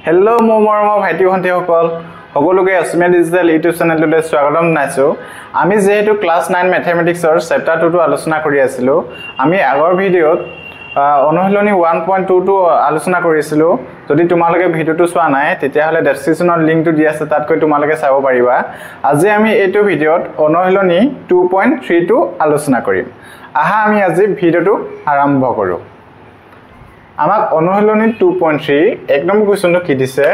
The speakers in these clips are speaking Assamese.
Hello, মৰমৰ ভাইটি ভণ্টিসকল সকলোকে অসমীয়া ডিজিটেল ইউটিউব চেনেলটোলৈ স্বাগতম জনাইছো আমি যেহেতু ক্লাস 9 ম্যাথমেটিক্সৰ চেপ্টাৰ 2 টো আলোচনা কৰি আছিলো আমি আগৰ ভিডিঅত অনুশীলনী 1.2 টো আলোচনা কৰিছিলো যদি তোমালোকে ভিডিঅটো চোৱা নাই তেতিয়া হলে ডেসক্ৰিপচনৰ লিংকটো দি আছে তাত কৈ তোমালোকে চাব পাৰিবা আজি আমি এইটো ভিডিঅত অনুশীলনী 2.3 টো আলোচনা কৰিম আহা আমি আজি ভিডিঅটো আৰম্ভ কৰো আমাক অনুশীলনী 2.3 এক নম্বৰ কোৱেশ্চনটো কি দিছে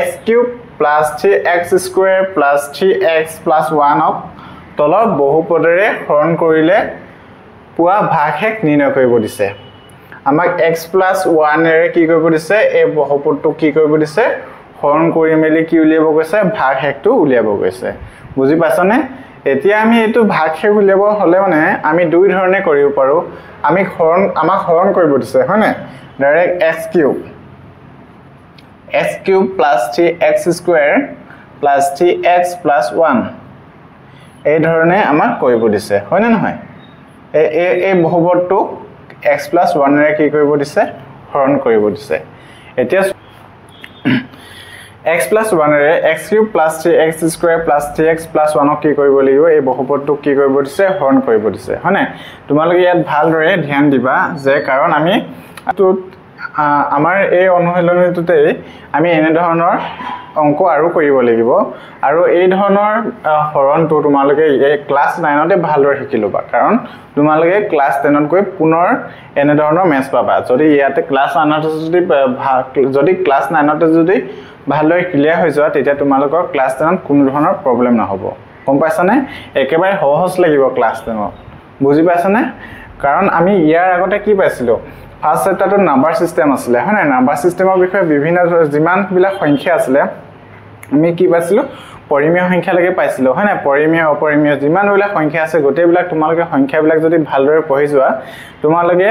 x³ + 3x² + 3x + 1 ক তলৰ বহুপদৰে হৰণ কৰিলে পোৱা ভাগশেষ নিৰ্ণয় কৰিব দিছে আমাক x + 1 এৰে কি কৰিব দিছে এই বহুপদটো কি কৰিব দিছে হৰণ কৰি মেলি কি উলিয়াব কৈছে ভাগশেষটো উলিয়াব কৈছে বুজি পাছনে এতিয়া আমি এটো ভাগশেষ উলিয়াব হলে মানে আমি দুই ধৰণে কৰিব পাৰো আমাক হৰণ কৰিব দিছে হয়নে ডাইৰেক্ট x³ + 3x² + 3x + 1 এই ধৰণে আমাক কৰিব দিছে হয়নে নহয় এই বহুপদটো x + 1 এৰে কি কৰিব দিছে হৰণ কৰিব দিছে এতিয়া x + 1 এৰে x³ + 3x² + 3x + 1 কি কৰিব লাগিব এই বহুপদটো কি কৰিব দিছে হৰণ কৰিব দিছে হয়নে তোমালোকে ইয়াত ভালদৰে ধ্যান দিবা যে কাৰণ আমি আমাৰ এই অনুশীলনীটোতে আমি এনে ধৰণৰ অংক আৰু কৰিব লাগিব আৰু এই ধৰণৰ হৰণটো তোমালোকে এই ক্লাস 9 তে ভালদৰে শিকি লবা কাৰণ তোমালোকে ক্লাস 10 ত গৈ পুনৰ এনে ধৰণৰ মেথছ পাবা যদি ইয়াতে ক্লাস 9 তে যদি ক্লাস 9 তে যদি ভালদৰে ক্লিয়াৰ হৈ যোৱা তেতিয়া তোমালোকৰ ক্লাস 10 ত কোনো ধৰণৰ প্ৰবলেম নহব গম পাইছানে একেবাৰে সহজ লাগিব ক্লাস 10 বুজি পাইছানে কাৰণ আমি ইয়াৰ আগতে কি পাইছিলো ফাৰ্স্ট চেপ্টাৰটো নাম্বাৰ সিস্টেম আছিল হয়নে নাম্বাৰ সিস্টেমৰ বিষয়ে বিভিন্ন যিমান বিলাক সংখ্যা আছিল আমি কি পাইছিলো পৰিমেয় সংখ্যা লাগে পাইছিলো হয়নে পৰিমেয় অপৰিমেয় যিমান বিলাক সংখ্যা আছে গোটেইবিলাক তোমালোকে সংখ্যাবিলাক যদি ভালদৰে পঢ়ি যোৱা তোমালোকে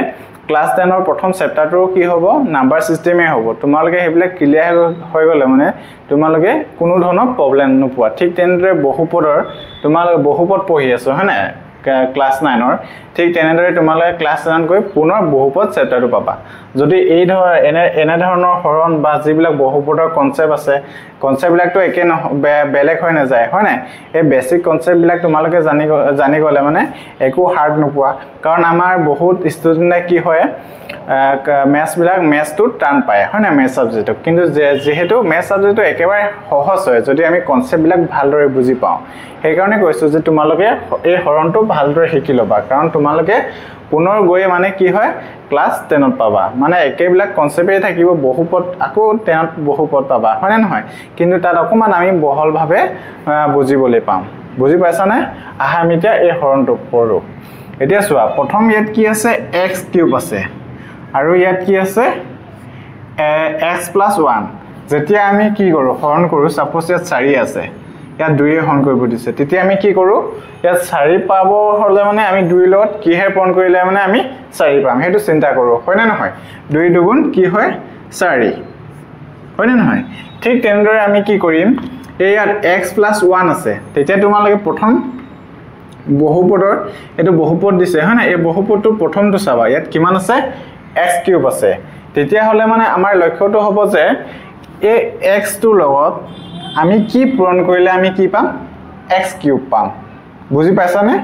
ক্লাস 10 ৰ প্ৰথম চেপ্টাৰটো কি হ'ব নাম্বাৰ সিস্টেমে হ'ব তোমালোকে হেবিলাক ক্লিয়াৰ হৈ গলে মানে তোমালোকে কোনো ধৰণৰ প্ৰবলেম নোপোৱা ঠিক তেনেদৰে বহুপদৰ তোমালোকে বহুপদ পঢ়ি আছো হয়নে ক্লাস 9 ৰ ঠিক তেনেদৰে তোমালোকে ক্লাস 9 গৈ পুনৰ বহুপদ চেপ্টাৰটো পাবা যদি এই এনে ধৰণৰ হৰণ বা যিবিলাক বহুপদৰ কনসেপ্ট আছে কনসেপ্টবিলাকটো একে বেলেগ হৈ নাযায় হয় না এই বেসিক কনসেপ্টবিলাক তোমালোকে জানি গলে মানে একো হাৰ্ড নোপোৱা কাৰণ আমাৰ বহুত ষ্টুডেন্টে কি হয় মেথছটো টান পায় হয় না মেথছ সাবজেক্ট কিন্তু যেহেতু মেথছ সাবজেক্টটো একেবাৰে সহজ হয় যদি আমি কনসেপ্টবিলাক ভালদৰে বুজি পাওঁ সেই কাৰণে কৈছো যে তোমালোকে এই হৰণটো ভালদৰে শিকি লবা কাৰণ তোমালোকে পুনৰ গৈ মানে কি হয় ক্লাস 10 ত পাবা মানে একেবিলাক কনসেপ্টে থাকিব বহুপদ আকৌ 10 ত বহুপদ পাবা হয় না নহয় কিন্তু তাত অকমান আমি বহলভাৱে বুজিবলৈ পাম বুজি পাইছানে আহা আমি এতিয়া এই হৰণটো পঢ়ো এতিয়া চোৱা প্ৰথম ইয়াত কি আছে x³ আছে আৰু ইয়াত কি আছে x + 1 যেতিয়া আমি কি কৰো হৰণ কৰো সাপোজ ইয়াত 4 আছে ইয়াত 2 এ হৰণ কৰিব দিছে তেতিয়া আমি কি কৰো ইয়াত 4 পাব হলে মানে আমি 2 লগত কি হে পূৰণ কৰিলে মানে আমি 4 পাম হেতু চিন্তা কৰো হয় না নহয় 2 দুগুণ কি হয় 4 হয় না নহয় ঠিক তেনেদৰে আমি কি কৰিম এই ইয়াত x + 1 আছে তেতিয়া তোমালোকে প্ৰথম বহুপদৰ এটো বহুপদ দিছে হয় না এই বহুপদটো প্ৰথমটো চাবা ইয়াত কিমান আছে x³ আছে তেতিয়া হলে মানে আমাৰ লক্ষ্যটো হ'ব যে এই x টোৰ লগত আমি কি পূৰণ কৰিলে আমি কি পাম x³ পাম বুজি পাইছানে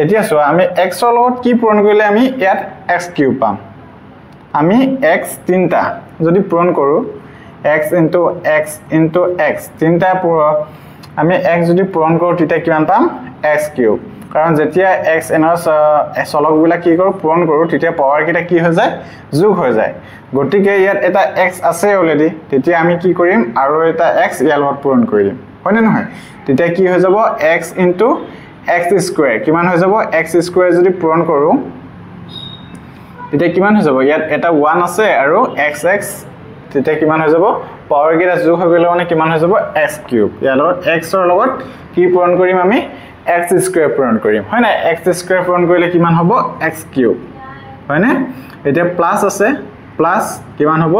এতিয়া চোৱা আমি x ৰ লগত কি পূৰণ কৰিলে আমি ইয়াত x³ পাম আমি x তিনটা যদি পূৰণ কৰো x * x * x তিনটা আমি x যদি পূৰণ কৰো তেতিয়া কিমান পাম x³ কাৰণ যেতিয়া x এনৰ চলকবিলাক কি কৰো পূৰণ কৰো তেতিয়া পাৱাৰ কিটা কি হৈ যায় যোগ হৈ যায় গতিকে ইয়াত এটা x আছে অলৰেডি তেতিয়া আমি কি কৰিম আৰু এটা x ইয়াৰ লগত পূৰণ কৰিম হয় না নহয় তেতিয়া কি হৈ যাব x * x² কিমান হৈ যাব x² যদি পূৰণ কৰো তেতিয়া কিমান হৈ যাব ইয়াত এটা 1 আছে আৰু xx তেতিয়া কিমান হৈ যাব পাৱাৰ কিটা যোগ হৈ গলে মানে কিমান হৈ যাব x³ ইয়াৰ লগত x ৰ লগত কি পূৰণ কৰিম আমি x² পূৰণ কৰিম হয় না x² পূৰণ কৰিলে কিমান হ'ব x³ হয় না এতিয়া প্লাস আছে প্লাস কিমান হ'ব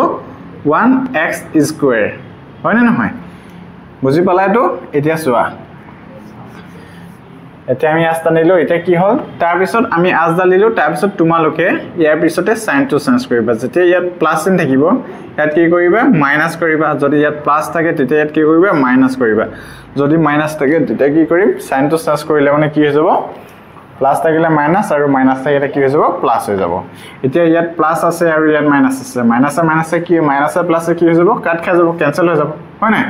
1x² হয় না নহয় বুজি পালাটো এতিয়া চোৱা এতিয়া আমি আস্তা নিলো এটা কি হল তাৰ পিছত আমি আজ দালিলো তাৰ পিছত তোমালোকে ইয়াৰ পিছতে সাইনটো চেঞ্জ কৰিবা যেতিয়া ইয়াত প্লাস চিন থাকিব ইয়াত কি কৰিবা মাইনাস কৰিবা যদি ইয়াত প্লাস থাকে তেতিয়া ইয়াত কি কৰিবা মাইনাস কৰিবা যদি মাইনাস থাকে তেতিয়া কি কৰিম সাইনটো চেঞ্জ কৰিলে মানে কি হৈ যাব প্লাস থাকিলে মাইনাস আৰু মাইনাস থাকিলে কি হৈ যাব প্লাস হৈ যাব এতিয়া ইয়াত প্লাস আছে আৰু ইয়াত মাইনাস আছে মাইনাসে কি মাইনাসে প্লাসে কি হৈ যাব কাট খাই যাব কেনসেল হৈ যাব হয় না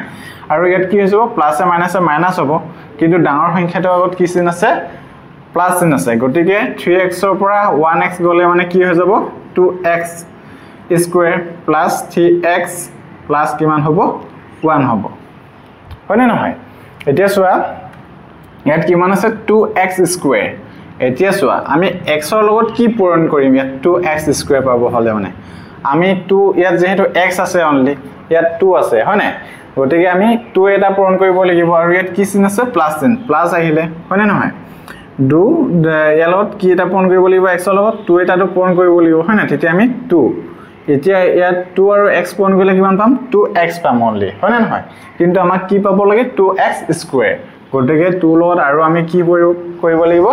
আৰু ইয়াত কি হৈ যাব প্লাসে মাইনাসে মাইনাস হ'ব কিন্তু ডাঙৰ সংখ্যাটোৰ আগত কি চিন আছে প্লাস চিন আছে গটিকে 3x ৰ পৰা 1x গলে মানে কি হৈ যাব 2x square plus 3x plus কিমান হ'ব 1 হ'ব হয়নে নহয় এতিয়া চোৱা ইয়াত কিমান আছে 2x স্কয়াৰ এতিয়া চোৱা আমি x ৰ লগত কি পূৰণ কৰিম ইয়াত 2x স্কয়াৰ পাব হলে মানে আমি 2 ইয়াত যেহেতু x আছে অনলি ইয়াত 2 আছে হয়নে গটিকে আমি 2 এটা পূৰণ কৰিব লাগিব আৰু ইয়াত কি চিন আছে প্লাস চিন প্লাস আহিলে হয়নে নহয় 2 ইয়াৰ লগত কি এটা পূৰণ কৰিব লাগিব x ৰ লগত 2 এটাটো পূৰণ কৰিব লাগিব হয় না তেতিয়া আমি 2 এতিয়া ইয়াত 2 আৰু x পূৰণ কৰিলে কিমান পাম 2x পাম অনলি হয়নে নহয় কিন্তু আমাক কি পাব লাগে 2x স্কয়াৰ গটিকে 2 লগত আৰু আমি কি কৰিব লাগিব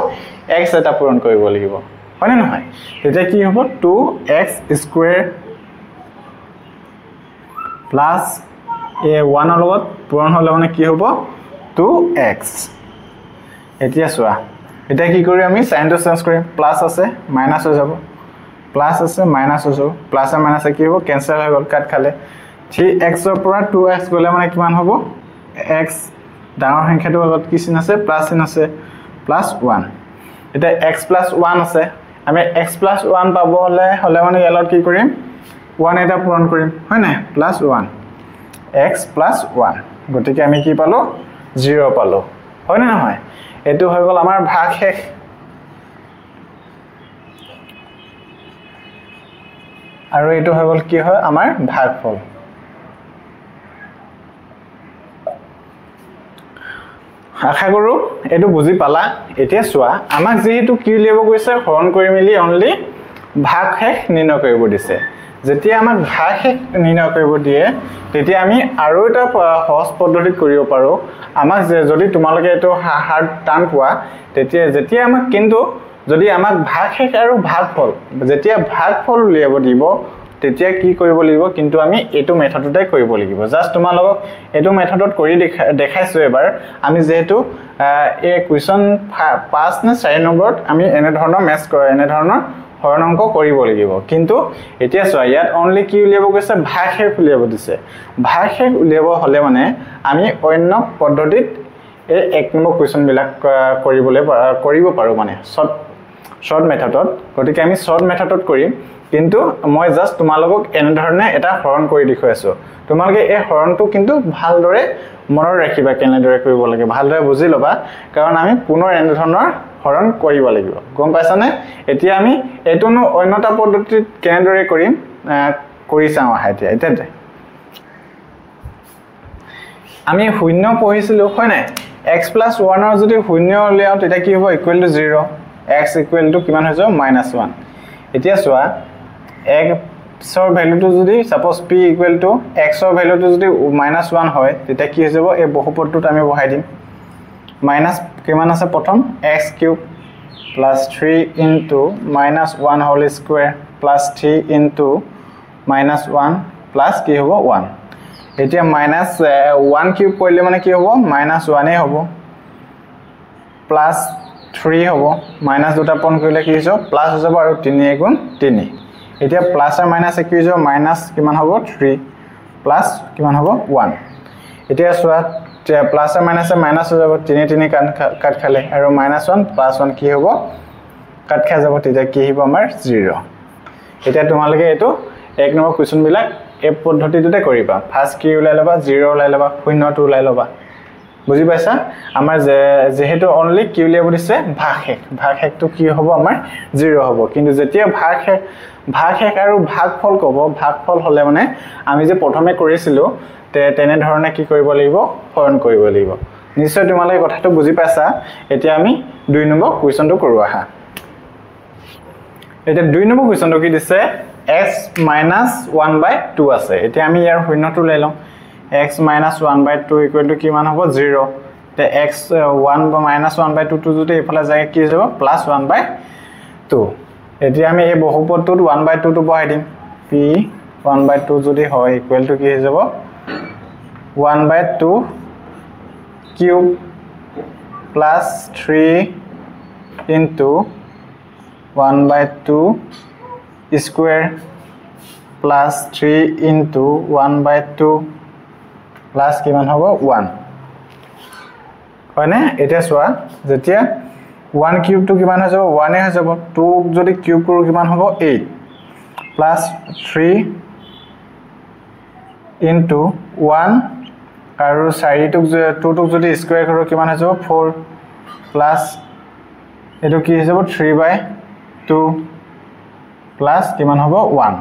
x এটা পূৰণ কৰিব লাগিব হয়নে নহয় তেতিয়া কি হ'ব 2x স্কয়াৰ প্লাস এ 1 ৰ লগত পূৰণ হলে মানে কি হ'ব 2x এতিয়া চোৱা এটা কি কৰি আমি সাইনটো চেঞ্জ কৰিম প্লাস আছে মাইনাস হৈ যাব প্লাস আছে মাইনাস হৈ যাব প্লাসে মাইনাসে কি হ'ব কেনসেল হৈ গল কাট খালে 3x ৰ পৰা 2x গলে মানে কিমান হ'ব x ডাঙৰ সংখ্যাটোৰ আগত কি চিন আছে প্লাস চিন আছে প্লাস 1 এটা x প্লাস 1 আছে আমি x প্লাস 1 পাব হলে মানে ইয়াত কি কৰিম 1 এটা পূৰণ কৰিম হয় না প্লাস 1 x প্লাস 1 গটিকে আমি কি পালো 0 পালো হয় না নহয় এটো হৈ গল আমাৰ ভাগ শেষ আৰু এটো হৈ গল কি হয় আমাৰ ভাগফল আশা কৰো এটো বুজি পালা এতিয়া চোৱা আমাক যেহেতু কি উলিয়াব গৈছে হৰণ কৰি মিলি অনলি ভাগ শেষ নিৰ্ণয় কৰিব দিছে যেতিয়া আমাক ভাগ শেষ নিৰ্ণয় কৰিব দিয়ে তেতিয়া আমি আৰু এটা সহজ পদ্ধতি কৰিব পাৰো আমাক যদি তোমালোকে এটো হাৰ্ড টান পোৱা যেতিয়া আমাক কিন্তু যদি আমাক ভাগ শেষ আৰু ভাগফল যেতিয়া ভাগফল উলিয়াব দিব তেতিয়া কি কৰিব লাগিব কিন্তু আমি এটো মেথডতে কৰিব লাগিব জাস্ট তোমালোকক এটো মেথডত কৰি দেখাইছো এবাৰ আমি যেহেতু এই কোৱেশ্চন 5 নে 4 নম্বৰত আমি এনে ধৰণৰ মেথছ কৰে এনে ধৰণৰ হৰণ অংক কৰিব লাগিব কিন্তু এতিয়া চোৱা ইয়াত অনলি কি উলিয়াব গৈছে ভাগ শেষ উলিয়াব দিছে ভাগ শেষ উলিয়াব হলে মানে আমি অন্য পদ্ধতিত এই এক নম্বৰ কোৱেশ্চন বিলাক কৰিব পাৰো মানে শৰ্ট মেথডত গতিকে আমি শৰ্ট মেথডত কৰিম কিন্তু মই জাস্ট তোমালোকক এনে ধৰণে এটা হৰণ কৰি দেখুৱাইছো তোমালোকে এই হৰণটো কিন্তু ভালদৰে মনত ৰাখিবা কেনেদৰে কৰিব লাগে ভালদৰে বুজি লবা কাৰণ আমি পুনৰ এনে ধৰণৰ হৰণ কৰিব লাগিব গম পাইছানে এতিয়া আমি এটোনো অন্যটা পদ্ধতিত কেনেদৰে কৰিম কৰি চাওঁ এতিয়া আমি শূন্য পঢ়িছিলো হয় নাই x + 1 ৰ যদি শূন্য উলিয়াও তেতিয়া কি হ'ব = 0 x = কিমান হৈ যাব -1 এতিয়া চোৱা x ৰ ভ্যালুটো যদি সাপোজ p = x ৰ ভ্যালুটো যদি -1 হয় তেতিয়া কি হৈ যাব এই বহুপদটোত আমি বহাই দিম মাইনাস কিমান আছে প্ৰথম x³ + 3 * -1 হোল স্কয়াৰ + 3 * -1 প্লাস কি হ'ব 1 এতিয়া -1³ কৰিলে মানে কি হ'ব -1 এ হ'ব প্লাস 3 হ'ব মাইনাস দুটা পন কৰিলে কি হ'ব প্লাস হৈ যাব আৰু 3 * 3 এতিয়া প্লাস আৰু মাইনাসে কি হৈ যাব মাইনাস কিমান হ'ব 3 প্লাস কিমান হ'ব 1 এতিয়া চোৱা প্লাস আৰু মাইনাসে মাইনাস হৈ যাব 3 3 কাট খালে আৰু -1 + 1 কি হ'ব কাট খাই যাব তেতিয়া কি হ'ব আমাৰ 0 এতিয়া তোমালোকে এটো এক নম্বৰ কোৱেশ্চন বিলাক এই পদ্ধতিটোতে কৰিবা ফাৰ্স্ট কি উলাই লবা 0 উলাই লবা 0 টো উলাই লবা বুজি পাইছা আমাৰ যেহেতু অনলি কি উলিয়াব দিছে ভাগ শেষটো কি হ'ব আমাৰ 0 হ'ব কিন্তু যেতিয়া ভাগ শেষ আৰু ভাগফল ক'ব ভাগফল হলে মানে আমি যে প্ৰথমে কৰিছিলো তেনে ধৰণে কি কৰিব লাগিব হৰণ কৰিব লাগিব নিশ্চয় তোমালোকে কথাটো বুজি পাইছা এতিয়া আমি 2 নম্বৰ কোৱেশ্চনটো কৰো আহা এটা 2 নম্বৰ কোৱেশ্চনটো কি দিছে x - 1/2 আছে এতিয়া আমি ইয়াৰ শূন্যটো লৈ লওঁ x - 1/2 = কিমান হ'ব 0 তে x 1 - 1/2 টো যদি এফালে যায় কি যাব +1/2 এতিয়া আমি এই বহুপদটোত 1/2 টো বহাই দিম p 1/2 যদি হয় ইকুৱেল টু কি হৈ যাব 1/2 cube plus 3 into 1/2 square plus 3 into 1/2 plus কিমান হ'ব 1 হয়নে এটা সোয়া যেতিয়া 1 কিউব টু কিমান হৈ যাব 1 এ হৈ যাব 2 যদি কিউব কৰো কিমান হ'ব 8 plus 3 into 1 আৰু 4 টুক 2 টুক যদি স্কয়াৰ কৰো কিমান হৈ যাব 4 plus এটো কি হৈ যাব 3/2 plus কিমান হ'ব 1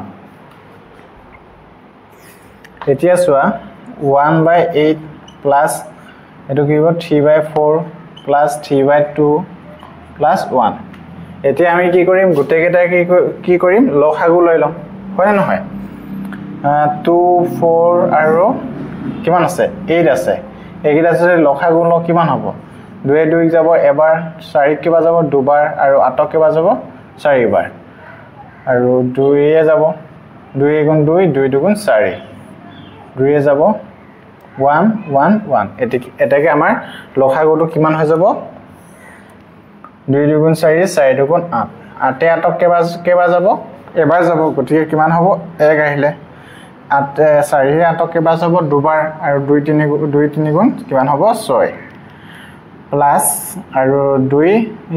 এতিয়া সোয়া 1/8 plus এটো কি হ'ব 3/4 plus 3/2 plus 1 এতিয়া আমি কি কৰিম গুটেকেটা কি কৰিম লসাগু লৈ লম হয় না নহয় 2 4 আৰু কিমান আছে 8 আছে এইকিটা আছে লসাগু ল কিমান হ'ব 2 2 যাব এবাৰ 4 কিবা যাব দুবাৰ আৰু 8 কিবা যাব 4 বাৰ আৰু 2 এ যাব 2 গুণ 2 2 দুগুণ 4 2 এ যাব 1 1 1 এটাকে আমাৰ লসাগুটো কিমান হৈ যাব 2 দুগুণ 4 4 দুগুণ 8 8 এ 8 কেবা যাব এবাৰ যাব গতিকে কিমান হ'ব 1 আহিলে 8 4 এ 8 কেবা যাব দুবাৰ আৰু 2 3 গুণ কিমান হ'ব 6 প্লাস আৰু 2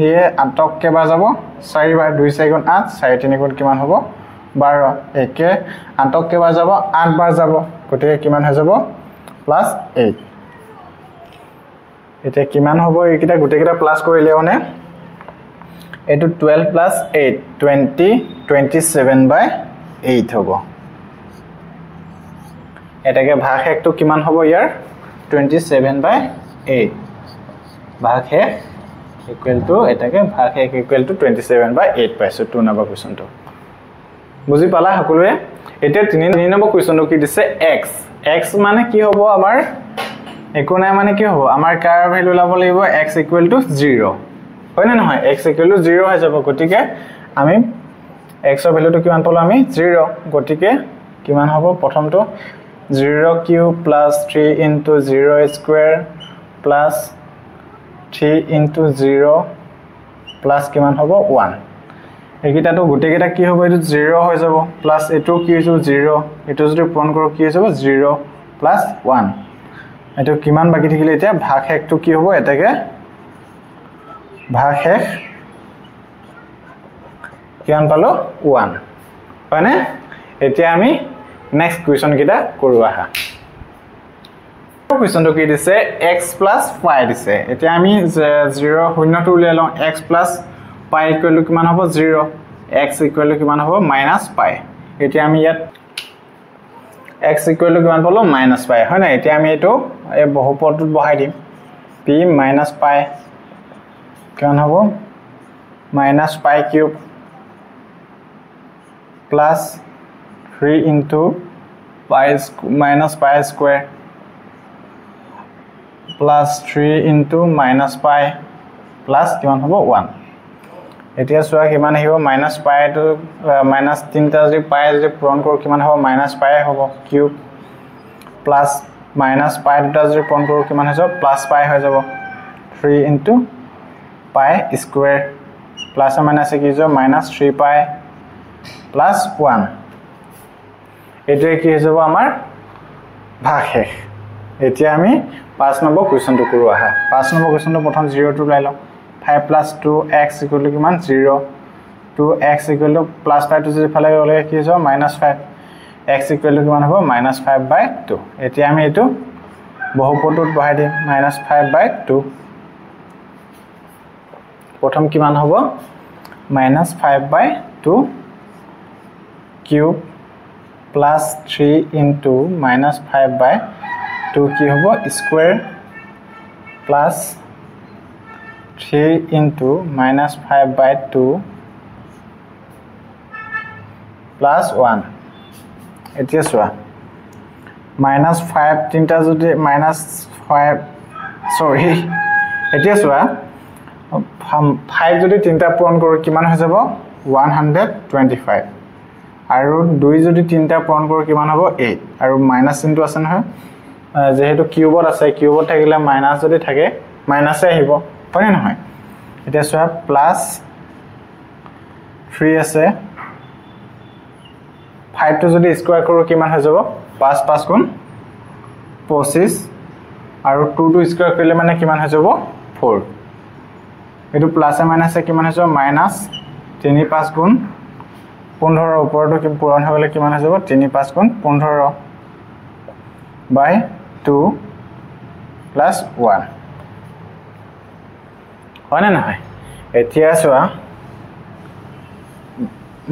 এ 8 কেবা যাব 4 বাৰ 2 4 গুণ 8 4 3 গুণ কিমান হ'ব 12 একে 8 কেবা যাব 8 বাৰ যাব গতিকে কিমান হৈ যাব plus 8 এটা কিমান হ'ব এইকিটা গুটেকিটা প্লাস কৰিলে মানে এটো 12 plus 8 20 27/8 হ'ব এটাকে ভাগ একটো কিমান হ'ব ইয়াৰ 27/8 ভাগ এক ইকুৱেল টু এটাকে ভাগ এক ইকুৱেল টু 27/8 পাইছো 2 নম্বৰ কোৱেশ্চনটো বুজি পালা সকলোৱে এতিয়া 3 নম্বৰ কোৱেশ্চনটো কি দিছে x x মানে কি হ'ব আমাৰ একো নাই মানে কি হ'ব আমাৰ কাৰ ভ্যালু লাব লাগিব x = 0 হয় না নহয় x = 0 হৈ যাব গতিকে আমি x ৰ ভ্যালুটো কিমান পালো আমি 0 গতিকে কিমান হ'ব প্ৰথমটো 0 cube plus 3 into 0 square plus 3 into 0 plus কিমান হ'ব 1 একিটাটো গুটেকিটা কি হ'ব এটো 0 হৈ যাব প্লাস এটো কি হৈ যাব 0 এটো যদি পূৰণ কৰো কি হৈ যাব 0 plus 1 এটো কিমান বাকি থাকিলে এতিয়া ভাগ একটো কি হ'ব এটাকে ভাগ এক কিমান পালো 1 হয়নে এতিয়া আমি নেক্সট কোৱেশ্চন কিটা কৰো আহা কোৱেশ্চনটো কি দিছে x + y দিছে এতিয়া আমি 0 শূন্যটো উলিয়াই লওঁ x + y = কিমান হ'ব 0 x = কিমান হ'ব -π এতিয়া আমি ইয়াত x = কিমান পালো -π হয় না এতিয়া আমি এটো এই বহুপদটোত বহাই দিম p - π কিমান হ'ব -π³ plus 3 into -π² plus 3 into -π plus কিমান হ'ব 1 এতিয়া সোয়া কিমান আহিব -π টো -3টা যদি π যদি পূৰণ কৰো কিমান হ'ব -π হ'ব কিউব plus -π দুটা যদি পূৰণ কৰো কিমান হৈ যাব +π হৈ যাব 3 into π² plus minus কি হৈ যাব -3π plus 1 এটা কি হৈ যাব আমাৰ ভাগ শেষ এতিয়া আমি 5 নম্বৰ কোৱেশ্চনটো কৰো আহা 5 নম্বৰ কোৱেশ্চনটো প্ৰথম 0 টো লৈ লওঁ 5 plus 2x = কিমান 0 2x = plus 5 টো যদি ফালে গলে কি হৈ যাব -5 x = কিমান হ'ব -5/2 এতিয়া আমি এটো বহুপদটোত বহাই দিম -5/2 প্ৰথম কিমান হ'ব -5/2 কিউব plus 3 into -5/2 কি হ'ব স্কয়াৰ plus 3 into -5/2 plus 1 এতিয়া সোয়া -5 তিনটা যদি -5 সৰি এতিয়া সোয়া 5 যদি তিনটা পূৰণ কৰো কিমান হৈ যাব 125 আৰু 2 যদি 3টা পূৰণ কৰো কিমান হ'ব 8 আৰু মাইনাস চিনটো আছে নহয় যেহেতু কিউবত আছে কিউবত থাকিলে মাইনাস যদি থাকে মাইনাসে আহিব হয় নহয় এটা সোয়া প্লাস 3 আছে 5 টো যদি স্কয়ার কৰো কিমান হৈ যাব 5 5 গুণ 25 আৰু 2 টো স্কয়াৰ কৰিলে মানে কিমান হৈ যাব 4 এটো প্লাস এ মাইনাস এ কিমান হৈ যাব মাইনাস 3 5 গুণ 15 ওপৰটো কি পূৰণ হ'লে কিমান হৈ যাব 3 5 গুণ 15 বাই 2 প্লাস 1 হয় না হয় এতিয়া সোয়া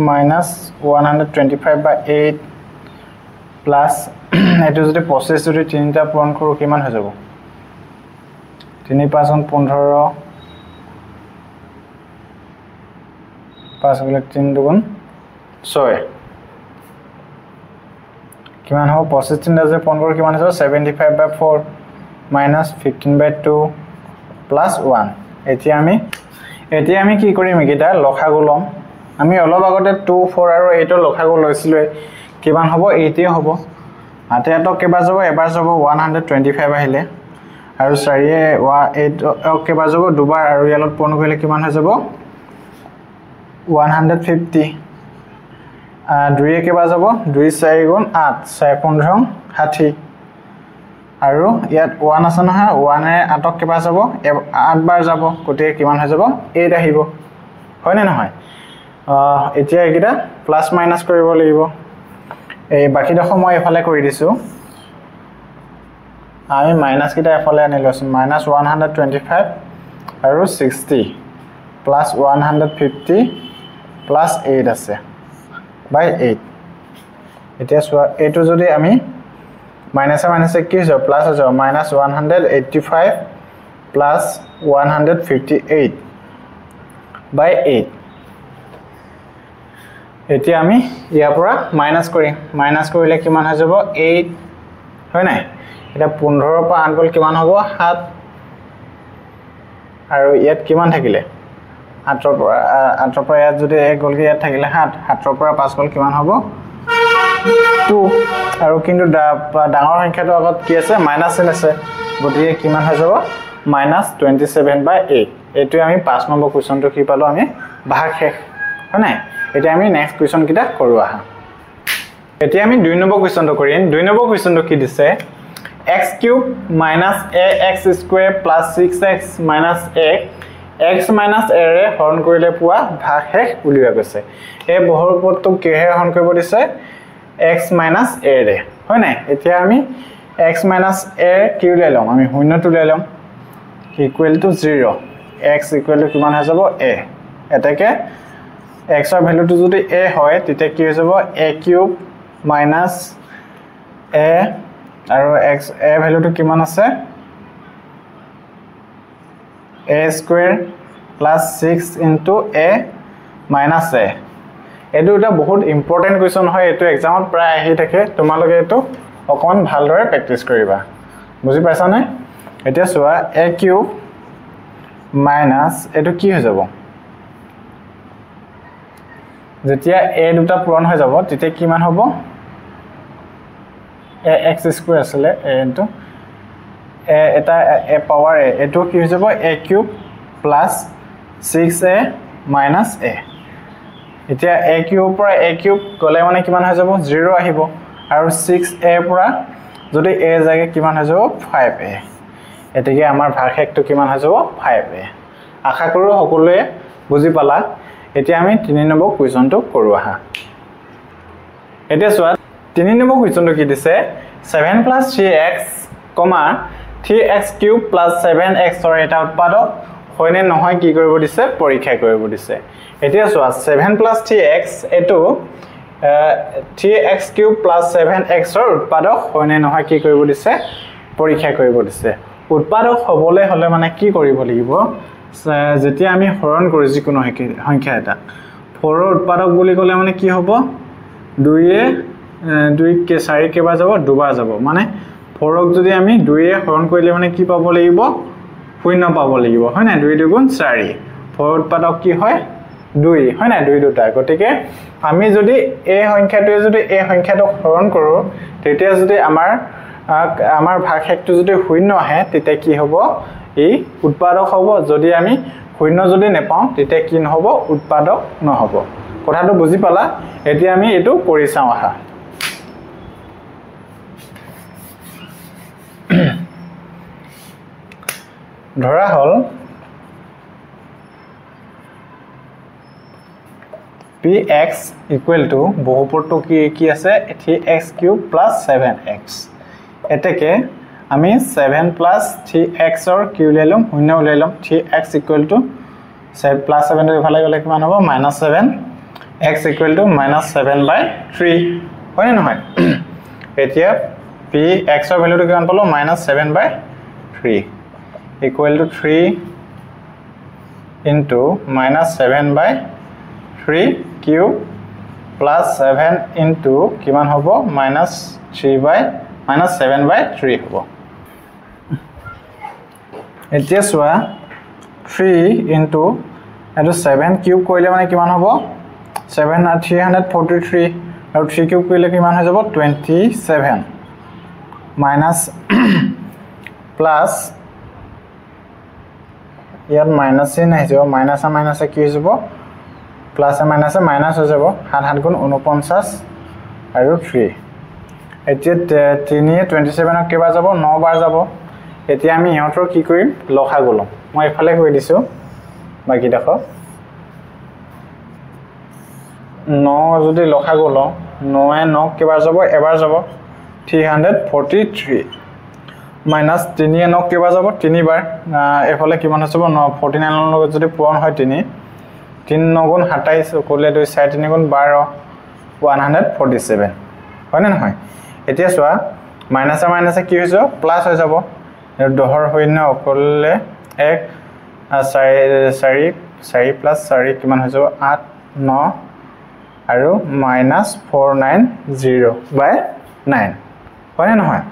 minus 125 by 8 plus এটো যদি প্রসেস যদি তিনটা পূরণ কৰো কিমান হৈ যাব 3 5 15 5 গুণ 3 দুগুণ 6 কিমান হ'ব প্রসেস তিনটা যে পূৰণ কৰো কিমান হ'ব 75 by 4 minus 15 by 2 plus 1 এতিয়া আমি কি কৰিম একিটা লখাগু লম আমি অলপ আগতে 2 4 আৰু 8 লখাগু লৈছিলো কিমান হ'ব 8 হ'ব আতে এটক কেবা যাব এবাৰ যাব 125 আহিলে আৰু 4 এ 8 কেবা যাব দুবাৰ আৰু ইয়ালত পূৰণ কৰিলে কিমান হৈ যাব 150 2 এ কেবা যাব 2 4 গুণ 8 4 15 60 আৰু ইয়াত 1 আছে নহয় 1 এ 8 কেবা যাব 8 বাৰ যাব কোটে কিমান হৈ যাব 8 আহিব হয় না নহয় এতিয়া একিটা প্লাস মাইনাস কৰিব লাগিব এই বাকিটা সময় এফালে কৰি দিছো আমি মাইনাস কিটা এফালে আনিলো মাইনাস 125 আৰু 60 প্লাস 150 প্লাস 8 আছে বাই 8 এতিয়া এটো যদি আমি মাইনাসে মাইনাসে কি হৈ যাব প্লাস হৈ যাব মাইনাস 185 প্লাস 158 বাই 8 এতিয়া আমি ইয়াৰ পৰা মাইনাস কৰিম মাইনাস কৰিলে কিমান হৈ যাব 8 হয় নাই এটা 15 পৰা 8 গল কিমান হ'ব 7 আৰু ইয়াত কিমান থাকিলে 8 ৰ পৰা ইয়াত যদি 1 গল কি ইয়াত থাকিলে 7 7 ৰ পৰা 5 গল কিমান হ'ব 2 আৰু কিন্তু ডাঙৰ সংখ্যাটো আগত কি আছে মাইনাস চিন আছে গতিকে কিমান হৈ যাব -27/8 এটো আমি 5 নম্বৰ কোৱেশ্চনটো কি পালো আমি ভাগ শেষ হয় নাই এটা আমি নেক্সট কোৱেশ্চন কিটা কৰো আহা এতিয়া আমি 2 নম্বৰ কোৱেশ্চনটো কৰিম 2 নম্বৰ কোৱেশ্চনটো কি দিছে x³ - ax² + 6x - a x - a ৰে হৰণ কৰিলে পোৱা ভাগ শেষ উলিওৱা গৈছে এই বহুপদটো কিহে হৰণ কৰিব দিছে x - a ৰে হয় নাই এতিয়া আমি x - a কি উলাই লম আমি শূন্যটো উলাই লম equal to 0 x equal to কিমান হৈ যাব a এটাকে x ৰ ভ্যালুটো যদি a হয় তেতিয়া কি হৈ যাব a³ - a আৰু x a ভ্যালুটো কিমান আছে a² + 6 * a - a এটো এটা বহুত ইম্পৰ্টেন্ট কোৱেশ্চন হয় এটো এক্সামত প্ৰায় আহি থাকে তোমালোকে এটো অকমান ভালদৰে প্ৰেক্টিস কৰিবা বুজি পাইছা নে এতিয়া সোৱা a³ - এটো কি হৈ যাব যেতিয়া a দুটা পূৰণ হৈ যাব তেতিয়া কিমান হ'ব ax² আছিল এটো এটা a পাৱাৰ a এটো কি হৈ যাব a³ + 6a - a এতিয়া a³ পৰা a³ গলে মানে কিমান হৈ যাব 0 আহিব আৰু 6a পৰা যদি a জাগে কিমান হৈ যাব 5a এতেকে আমাৰ ভাগ শেষটো কিমান হৈ যাব 5a আশা কৰো সকলোৱে বুজি পালা এতিয়া আমি 3 নম্বৰ কোৱেশ্চনটো কৰো আহা এতিয়া সোৱা 3 নম্বৰ কোৱেশ্চনটো কি দিছে 7 + 3x, 3x³ + 7x ৰ এটা উৎপাদক হয়নে নহয় কি কৰিব দিছে পৰীক্ষা কৰিব দিছে এতিয়া সোৱা 7 + 3x এটো 3x³ + 7x ৰ উৎপাদক হয়নে নহয় কি কৰিব দিছে পৰীক্ষা কৰিব দিছে উৎপাদক হবলে হলে মানে কি কৰিব লাগিব যেতিয়া আমি হৰণ কৰো যিকোনো সংখ্যা এটা 4 ৰ উৎপাদক বুলি ক'লে মানে কি হ'ব 2 এ 2 কে 4 কেবা যাব দুবাৰ যাব মানে 4 ক যদি আমি 2 এ হৰণ কৰিলে মানে কি পাব লাগিব শূন্য পাব লাগিব হয় না 2 2 গুণ 4 4 উৎপাদক কি হয় 2 হয় না 2 দুটা গতিকে আমি যদি এই সংখ্যাটোৱে যদি এই সংখ্যাটোক হৰণ কৰো তেতিয়া যদি আমাৰ ভাগশেষটো যদি শূন্য আহে তেতিয়া কি হ'ব এই উৎপাদক হ'ব যদি আমি শূন্য যদি নেপাওঁ তেতিয়া কি নহব উৎপাদক নহব কথাটো বুজি পালা এতিয়া আমি এটো কৰি চাও আহা ধৰা হল px equal to বহুপদটো কি আছে 3x³ + 7x এতেকে আমি 7 + 3x ৰ কিউ লৈলম শূন্য লৈলম 3x equal to 7 + 7 ৰ ইফালে গলে কিমান হ'ব -7 x equal to -7/3 হয় নে নহয় এতিয়া px ৰ ভ্যালুটো কিমান পালো -7/3 equal to 3 into -7/3 cube plus 7 into কিমান হ'ব -7/3 হ'ব এতিয়া সোৱা 3 into এটো 7 কিউব কৰিলে মানে কিমান হ'ব 7 আৰ 343 আৰু 3 কিউব কৰিলে কিমান হৈ যাব 27 minus plus ইয়াত মাইনাস নাই যাব মাইনাস কি হৈ যাব প্লাস মাইনাস মাইনাস হৈ যাব 7 7 গুণ 49 আৰু 3 এতিয়া 3 27 ক কেবা যাব 9 বাৰ যাব এতিয়া আমি ইহঁতৰ কি কৰিম লখাগু লম মই ইফালে কৈ দিছো বাকি দেখো 9 যদি লখাগু লম 9 এ 9 কেবাৰ যাব এবাৰ যাব 343 minus 3 এ 9 কেবাৰ যাব 3 বাৰ এফালে কিমান হ'ব 49 ৰ লগত যদি পূৰণ হয় 3 3 9 গুণ 27 কৰিলে 2 4 3 গুণ 12 147 হয় না নহয় এতিয়া চোৱা মাইনাসে মাইনাসে কি হৈ যাব প্লাস হৈ যাব দহৰ শূন্য কৰিলে 1 4 4 প্লাস 4 কিমান হৈ যাব 8 9 আৰু -490/9 হয় না নহয়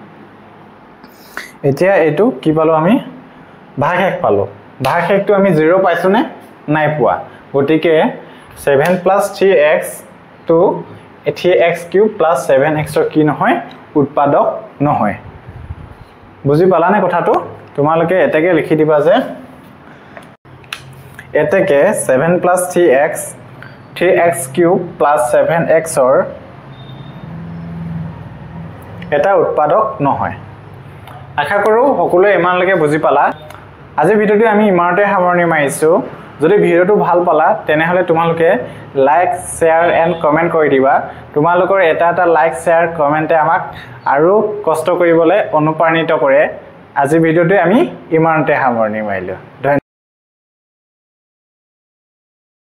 এতিয়া এটো কি পালো আমি ভাগশেষ পালো ভাগশেষটো আমি 0 পাইছো নে নাই পোৱা গটিকে 7 + 3x to 3x³ + 7x ৰ কি নহয় উৎপাদক নহয় বুজি পালা নে কথাটো তোমালোকে এতেকে লিখি দিবা যে এতেকে 7 + 3x³ + 7x ৰ এটা উৎপাদক নহয় আশা কৰো সকলোৱে ইমানলৈকে বুজি পালা আজি ভিডিওটো আমি ইমানতে সামৰণি মাৰিছো যদি ভিডিওটো ভাল পালা তেনেহলে তোমালোকে লাইক শেয়াৰ এণ্ড কমেন্ট কৰি দিবা তোমালোকৰ এটা লাইক শেয়াৰ কমেন্টে আমাক আৰু কষ্ট কৰিবলৈ অনুপ্ৰাণিত কৰে আজি ভিডিওটো আমি ইমানতে সামৰণি মাৰিলো